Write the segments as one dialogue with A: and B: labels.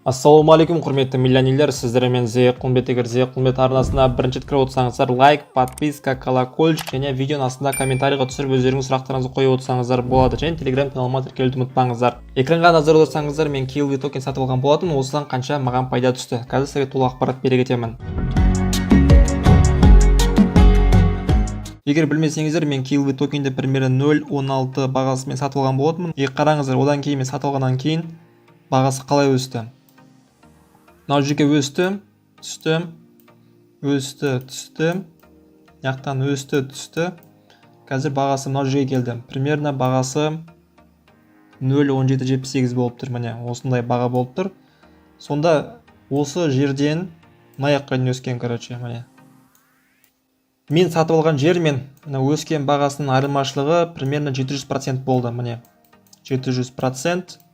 A: Ассалаумағалейкум құрметті миллионерлер, сіздермен Thekulumbet. Егер Thekulumbet арнасына бірінші рет кіріп отырсаңыздар, лайк, подписка, колокольчик және видеоның астында комментарийға түсіріп өздеріңіз сұрақтарыңызды қойып отырсаңыздар болады. Және телеграм каналыма тіркелуді ұмытпаңыздар. Экранға назар аударсаңыздар, мен Klever токен сатып алған болатын, осыдан қанша маған пайда түсті. Қазір сізге толық ақпарат бере кетемін. Егер білмесеңіздер, мен Klever токенді примерно 0.16 бағасымен сатып алған болатынмын. Қараңыздар, одан кейін мен сатып алғаннан кейін бағасы қалай өсті. Мынау Жеке өсті, түсті, яқтан өсті, түсті. Қазір бағасы мынау жерге келді. Примерно бағасы 0.1778 болып тұр. Міне, осындай баға болып тұр. Сонда осы жерден маяққа дейін өскен, короче, міне. Мен сатып алған жер мен өскен бағасының айырмашылығы примерно 700% болды, міне. 700%.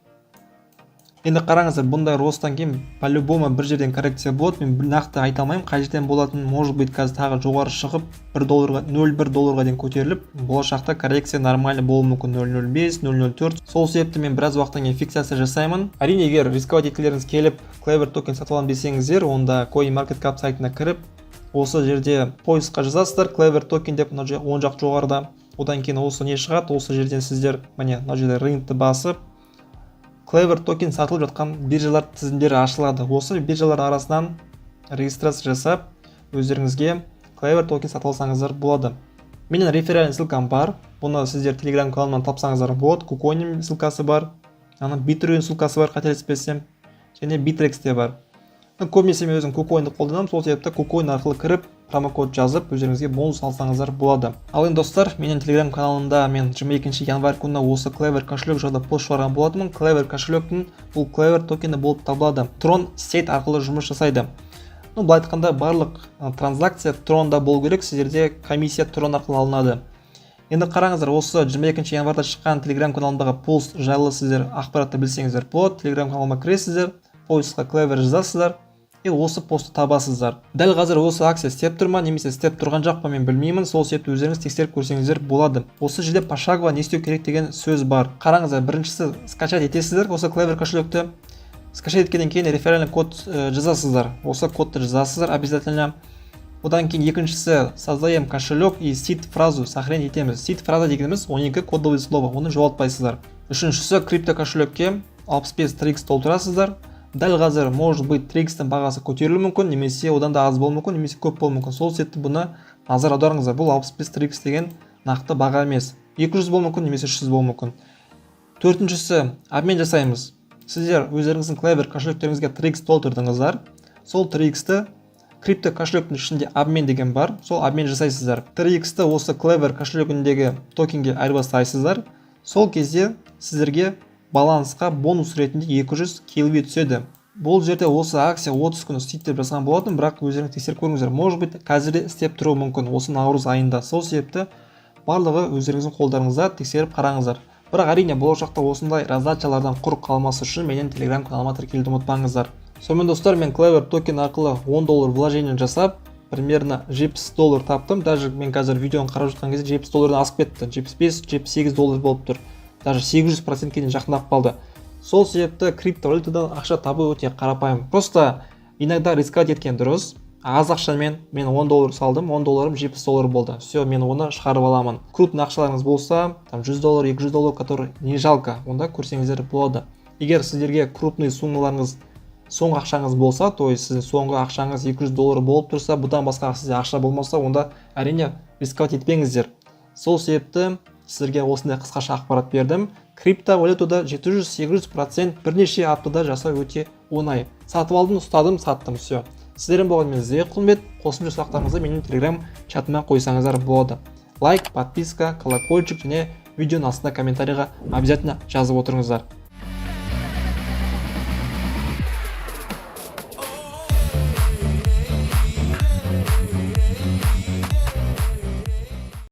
A: Енді қараңыздар, бұндай ростан кейін по-любому бір жерден коррекция болады. Мен нақты айта алмаймын, қай жерден болатынын. Может быть, қазір тағы жоғары шығып 0.1 долларға дейін көтеріліп, болашақта коррекция нормальный болуы мүмкін 0.05, 0.04. Сол себепті мен біраз уақыттан кейін фиксация жасаймын. Әрине, егер рисковать еткілеріңіз келіп, Klever токен сатып аламын десеңіздер, онда CoinMarketCap сайтына кіріп, осы жерде поисқа жазасыздар Klever токен деп, оң жақ жоғарыда. Одан кейін осы не шығады, осы жерден сіздер, міне, мына жерде рынокты басып, Klever токен сатылып жатқан биржалар тізімдері ашылады. Осы биржалар арасынан регистрация жасап, өздеріңізге Klever токен сатып алсаңыздар болады. Менің реферальный ссылкам бар. Бұны сіздер телеграм каналымнан тапсаңыздар болады. KuCoin ссылкасы бар. Bitruen ссылкасы бар, қателеспесем. Және Bittrex те бар. Көбінесе мен өзім KuCoin'ды қолданамын. Сол себепті KuCoin арқылы кіріп, промокод жазып, өздеріңізге бонус алсаңыздар болады. Ал енді достар, менің телеграм каналымда мен 22 январь күні осы Klever кошелек жайлы пост шығарған болатынмын. Klever кошелектің бұл Klever токені болып табылады. Трон сет арқылы жұмыс жасайды. Былай айтқанда барлық транзакция тронда болу керек, сіздерде комиссия трон арқылы алынады. Енді қараңыздар, осы 22 январьда шыққан телеграм каналымдағы пост жайлы сіздер ақпаратты білсеңіздер болады. Телеграм каналыма кіресіздер, поисқа Klever жазасыздар. Осы постты табасыздар. Дәл қазір осы акция істеп тұр ма, немесе істеп тұрған жоқ па, мен білмеймін. Сол себепті өздеріңіз тексеріп көрсеңіздер болады. Осы жерде пошагово не істеу керек деген сөз бар. Қараңыздар, біріншісі скачать етесіздер осы Klever кошелекті. Скачать еткеннен кейін реферальный код жазасыздар. Осы кодты жазасыздар обязательно. Одан кейін екіншісі создаем кошелек и сид фразу сохранить етеміз. Сид фраза дегеніміз 12 кодовый слово, оны жоғалтпайсыздар. Үшіншісі крипто кошелекке 65 трикс толтырасыздар. Дәл қазір, может быть, трикстің бағасы көтерілуі мүмкін, немесе одан да аз болуы мүмкін, немесе көп болуы мүмкін. Сол себепті бұны назар аударыңыздар. Бұл 65 трикс деген нақты баға емес. 200 болуы мүмкін, немесе 300 болуы мүмкін. Төртіншісі, обмен жасаймыз. Сіздер өздеріңіздің Klever кошелектеріңізге трикс толтырдыңыздар. Сол триксті крипто кошелектің ішінде обмен деген бар. Сол обмен жасайсыздар. Триксті осы Klever кошелегіндегі токенге айырбастайсыздар. Сол кезде сіздерге балансқа бонус ретінде 200 Klever түседі. Бұл жерде осы акция 30 күн істейді деп жазған болатын, бірақ өздеріңіз тексеріп көріңіздер. Может быть, қазірде істеп тұруы мүмкін осы наурыз айында. Сол себепті барлығы өздеріңіздің қолдарыңызда тексеріп қараңыздар. Бірақ әрине болашақта осындай раздачалардан құр қалмасы үшін менің телеграм каналыма тіркелуді ұмытпаңыздар. Сонымен достар, мен Klever токен арқылы 10 доллар вложение жасап, примерно 70 доллар таптым. Даже мен қазір видеоны қарап жатқан кезде 70 доллардан асып кетті. 75-78 доллар болып тұр. Даже 800%-ке дейін жақындап қалды. Сол себепті криптовалютадан ақша табу өте қарапайым. Просто иногда рисковать еткен дұрыс. Аз ақшамен мен 10 доллар салдым, 10 долларым 70 доллар болды. Все, мен оны шығарып аламын. Крупный ақшаларыңыз болса, 100 доллар, 200 доллар, который не жалко, онда көрсеңіздер болады. Егер сіздерге крупный суммаларыңыз, соңғы ақшаңыз болса, то есть сіздің соңғы ақшаңыз 200 доллар болып тұрса, бұдан басқа сізде ақша болмаса, онда әрине рисковать етпеңіздер. Сол себепті сіздерге осындай қысқаша ақпарат бердім. Криптовалютада 700-800% бірнеше аптада жасау өте оңай. Сатып алдым, ұстадым, саттым, все. Сіздермен болғанымен Thekulumbet, қосымша сұрақтарыңызды менің телеграм чатыма қойсаңыздар болады. Лайк, подписка, колокольчик және видеоның астына комментарийға обязательно жазып отырыңыздар.